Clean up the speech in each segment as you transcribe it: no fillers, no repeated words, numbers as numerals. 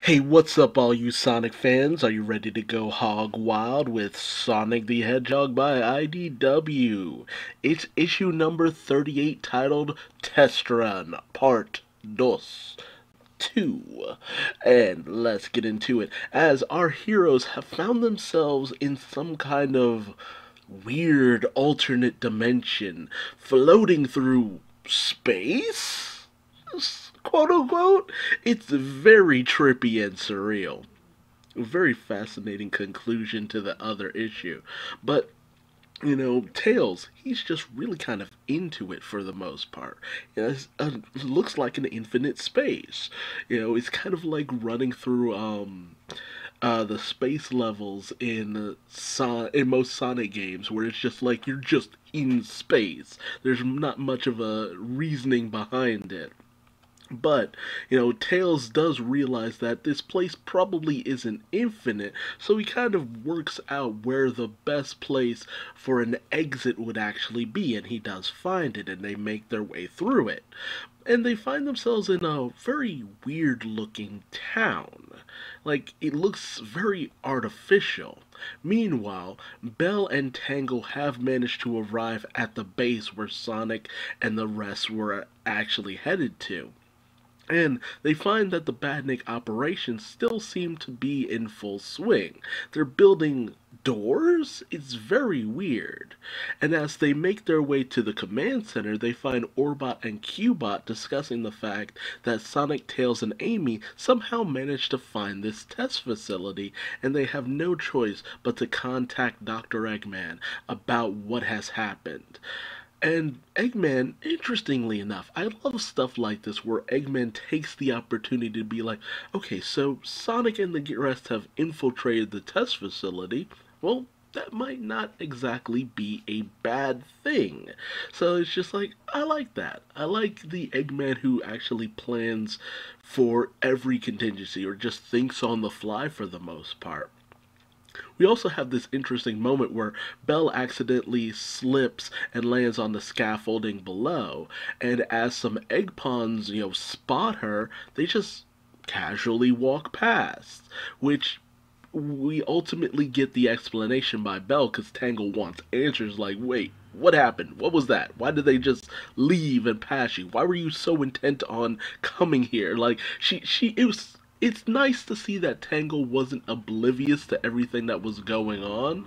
Hey, what's up, all you Sonic fans? Are you ready to go hog wild with Sonic the Hedgehog by IDW? It's issue number 38 titled Test Run Part Dos 2. And let's get into it. As our heroes have found themselves in some kind of weird alternate dimension, floating through space? Quote unquote. It's very trippy and surreal. A very fascinating conclusion to the other issue. But Tails, he's just really kind of into it for the most part. It looks like an infinite space. It's kind of like running through the space levels in most Sonic games, where it's just like you're just in space. There's not much of a reasoning behind it. But, Tails does realize that this place probably isn't infinite, so he kind of works out where the best place for an exit would actually be, and he does find it, and they make their way through it. And they find themselves in a very weird looking town. Like, it looks very artificial. Meanwhile, Belle and Tangle have managed to arrive at the base where Sonic and the rest were actually headed to. And they find that the Badnik operations still seem to be in full swing. They're building doors? It's very weird. And as they make their way to the command center, they find Orbot and Cubot discussing the fact that Sonic, Tails, and Amy somehow managed to find this test facility, and they have no choice but to contact Dr. Eggman about what has happened. And Eggman, interestingly enough, I love stuff like this where Eggman takes the opportunity to be like, okay, so Sonic and the rest have infiltrated the test facility. Well, that might not exactly be a bad thing. So it's just like, I like that. I like the Eggman who actually plans for every contingency or just thinks on the fly for the most part. We also have this interesting moment where Belle accidentally slips and lands on the scaffolding below, and as some egg pawns, spot her, they just casually walk past, which we ultimately get the explanation by Belle because Tangle wants answers like, wait, what happened? What was that? Why did they just leave and pass you? Why were you so intent on coming here? Like, it was it's nice to see that Tangle wasn't oblivious to everything that was going on.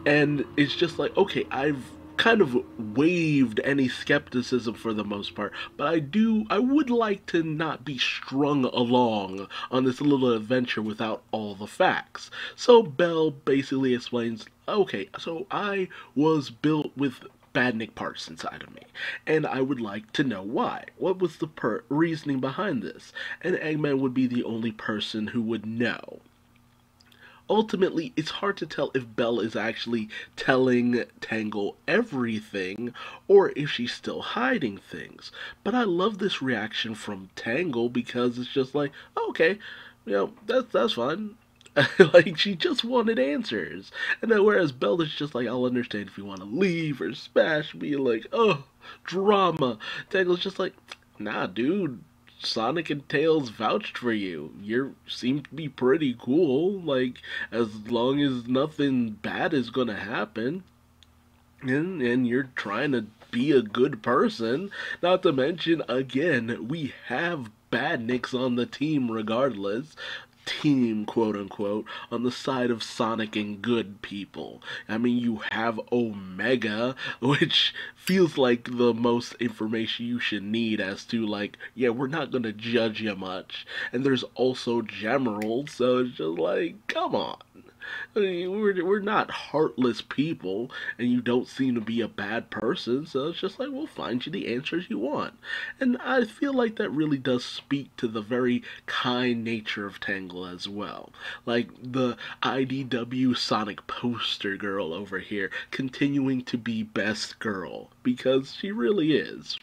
And it's just like, okay, I've kind of waived any skepticism for the most part, but I would like to not be strung along on this little adventure without all the facts. So Belle basically explains, okay, so I was built with Badnik parts inside of me, and I would like to know why. What was the reasoning behind this? And Eggman would be the only person who would know. Ultimately, it's hard to tell if Belle is actually telling Tangle everything or if she's still hiding things. But I love this reaction from Tangle because it's just like, oh, okay, that's fine. Like, she just wanted answers. And then whereas Belle is just like, I'll understand if you want to leave or smash me, like, oh, drama. Tangle's just like, nah, dude, Sonic and Tails vouched for you. You seem to be pretty cool. Like, as long as nothing bad is gonna happen, and you're trying to be a good person. Not to mention, again, we have badniks on the team regardless. Team, quote unquote, on the side of Sonic and good people. I mean, you have Omega, which feels like the most information you should need as to, like, yeah, we're not gonna judge you much. And there's also Gemerald, so it's just like, come on. I mean, we're not heartless people, and you don't seem to be a bad person, so it's just like, we'll find you the answers you want. And I feel like that really does speak to the very kind nature of Tangle as well. Like the IDW Sonic poster girl over here, continuing to be best girl, because she really is.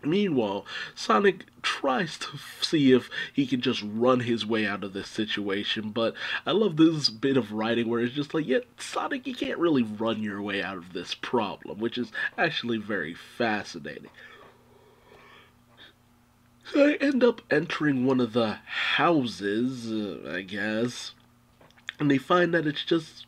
Meanwhile, Sonic tries to see if he can just run his way out of this situation, but I love this bit of writing where it's just like, yeah, Sonic, you can't really run your way out of this problem, which is actually very fascinating. So they end up entering one of the houses, I guess, and they find that it's just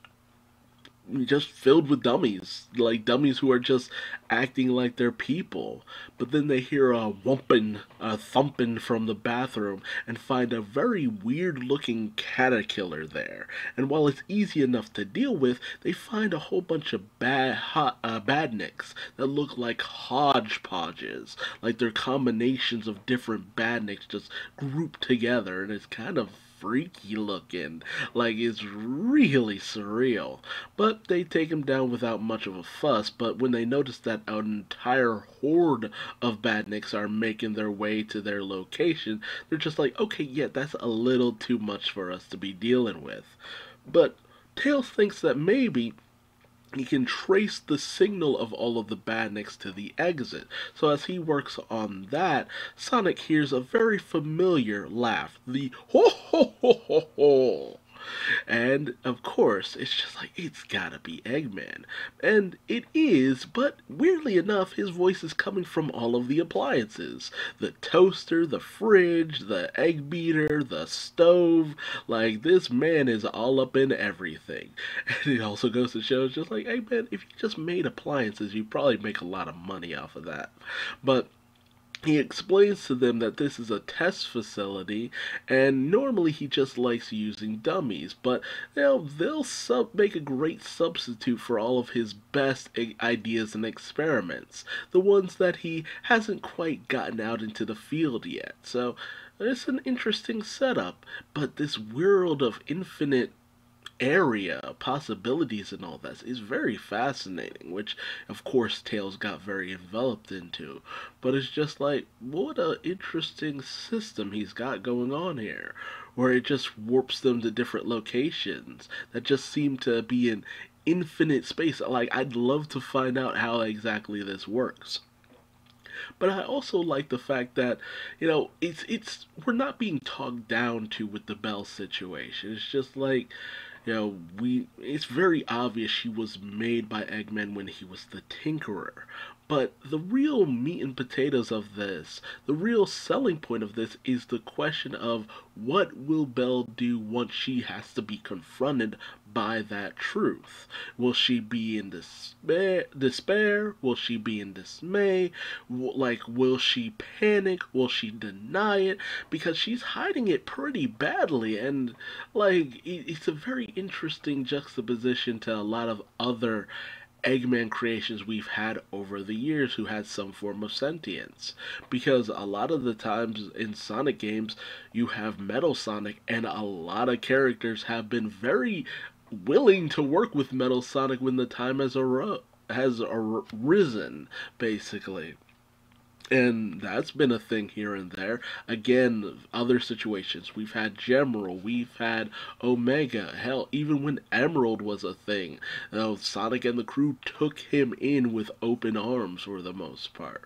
filled with dummies, like dummies who are just acting like they're people. But then they hear a whumping, a thumping from the bathroom and find a very weird looking caterpillar there. And while it's easy enough to deal with, they find a whole bunch of badniks that look like hodgepodges, like they're combinations of different badniks just grouped together, and it's kind of freaky looking. Like, it's really surreal. But they take him down without much of a fuss. But when they notice that an entire horde of badniks are making their way to their location, they're just like, okay, yeah, that's a little too much for us to be dealing with. But Tails thinks that maybe he can trace the signal of all of the badniks to the exit. So as he works on that, Sonic hears a very familiar laugh, the ho ho ho ho ho. And of course, it's just like, it's gotta be Eggman. And it is, but weirdly enough, his voice is coming from all of the appliances: the toaster, the fridge, the egg beater, the stove. Like, this man is all up in everything. And it also goes to show, it's just like, Eggman, if you just made appliances, you'd probably make a lot of money off of that. But he explains to them that this is a test facility, and normally he just likes using dummies, but they'll make a great substitute for all of his best ideas and experiments, the ones that he hasn't quite gotten out into the field yet. So it's an interesting setup, but this world of infinite area, possibilities, and all that is very fascinating, which of course Tails got very enveloped into. But it's just like, what a interesting system he's got going on here, where it just warps them to different locations that just seem to be in infinite space. Like, I'd love to find out how exactly this works. But I also like the fact that, it's we're not being talked down to with the Bell situation. It's just like, we it's very obvious she was made by Eggman when he was the Tinkerer. But the real meat and potatoes of this, the real selling point of this, is the question of what will Belle do once she has to be confronted by that truth. Will she be in despair? Will she be in dismay? Like, will she panic? Will she deny it? Because she's hiding it pretty badly, and like, it's a very interesting juxtaposition to a lot of other Eggman creations we've had over the years who had some form of sentience. Because a lot of the times in Sonic games, you have Metal Sonic, and a lot of characters have been very willing to work with Metal Sonic when the time has arisen, basically. And that's been a thing here and there. Again, other situations. We've had Gemerald, we've had Omega. Hell, even when Emerald was a thing, Sonic and the crew took him in with open arms for the most part.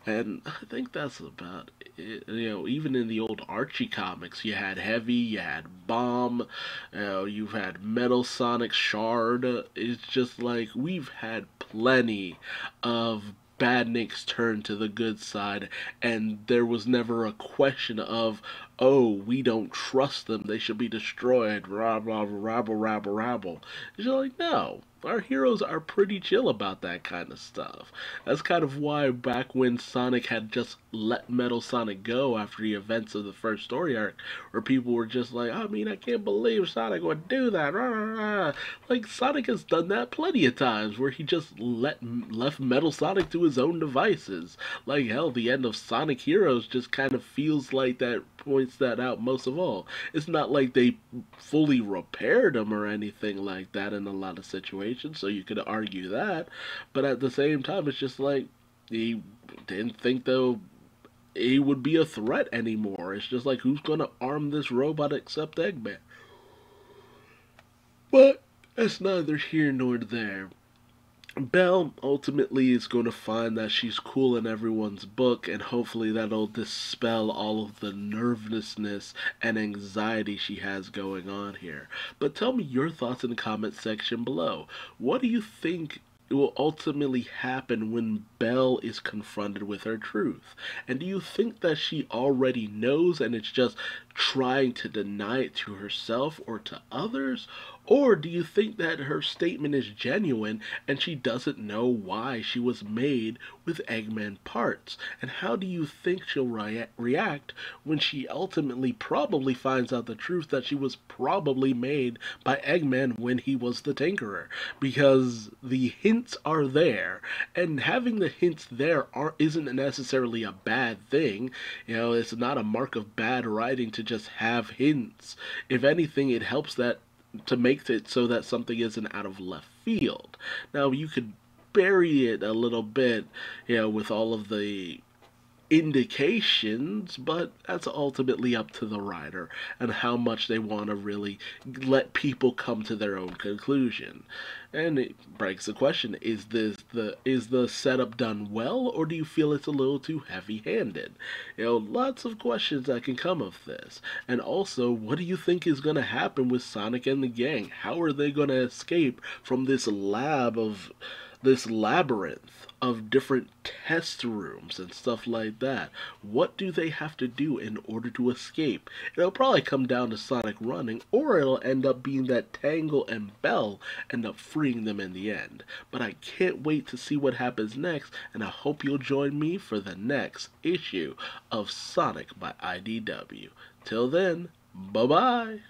And I think that's about it. Even in the old Archie comics, you had Heavy, you had Bomb, you've had Metal Sonic, Shard. It's just like, we've had plenty of badniks turn to the good side, and there was never a question of, oh, we don't trust them, they should be destroyed, rabble, rabble, rabble. It's just like, no, our heroes are pretty chill about that kind of stuff. That's kind of why back when Sonic had just let Metal Sonic go after the events of the first story arc, where people were just like, I mean, I can't believe Sonic would do that. Rah, rah, rah. Like, Sonic has done that plenty of times, where he just left Metal Sonic to his own devices. Like, hell, the end of Sonic Heroes just kind of feels like that, points that out most of all. It's not like they fully repaired him or anything like that in a lot of situations, so you could argue that. But at the same time, it's just like, he didn't think, though, he would be a threat anymore. It's just like, who's gonna arm this robot except Eggman? But that's neither here nor there. Belle ultimately is going to find that she's cool in everyone's book, and hopefully that'll dispel all of the nervousness and anxiety she has going on here. But tell me your thoughts in the comment section below. What do you think will ultimately happen when Belle is confronted with her truth? And do you think that she already knows and it's just trying to deny it to herself or to others? Or do you think that her statement is genuine and she doesn't know why she was made with Eggman parts? And how do you think she'll react when she ultimately probably finds out the truth that she was probably made by Eggman when he was the Tinkerer? Because the hints are there, and having the hints there isn't necessarily a bad thing. It's not a mark of bad writing to just have hints. If anything, it helps that to make it so that something isn't out of left field. Now, you could bury it a little bit, with all of the indications, but that's ultimately up to the writer and how much they want to really let people come to their own conclusion. And it begs the question: is the setup done well, or do you feel it's a little too heavy-handed? Lots of questions that can come of this. And also, what do you think is going to happen with Sonic and the gang? How are they going to escape from this labyrinth of different test rooms and stuff like that? What do they have to do in order to escape? It'll probably come down to Sonic running, or it'll end up being that Tangle and Belle end up freeing them in the end. But I can't wait to see what happens next, and I hope you'll join me for the next issue of Sonic by IDW. Till then, bye-bye!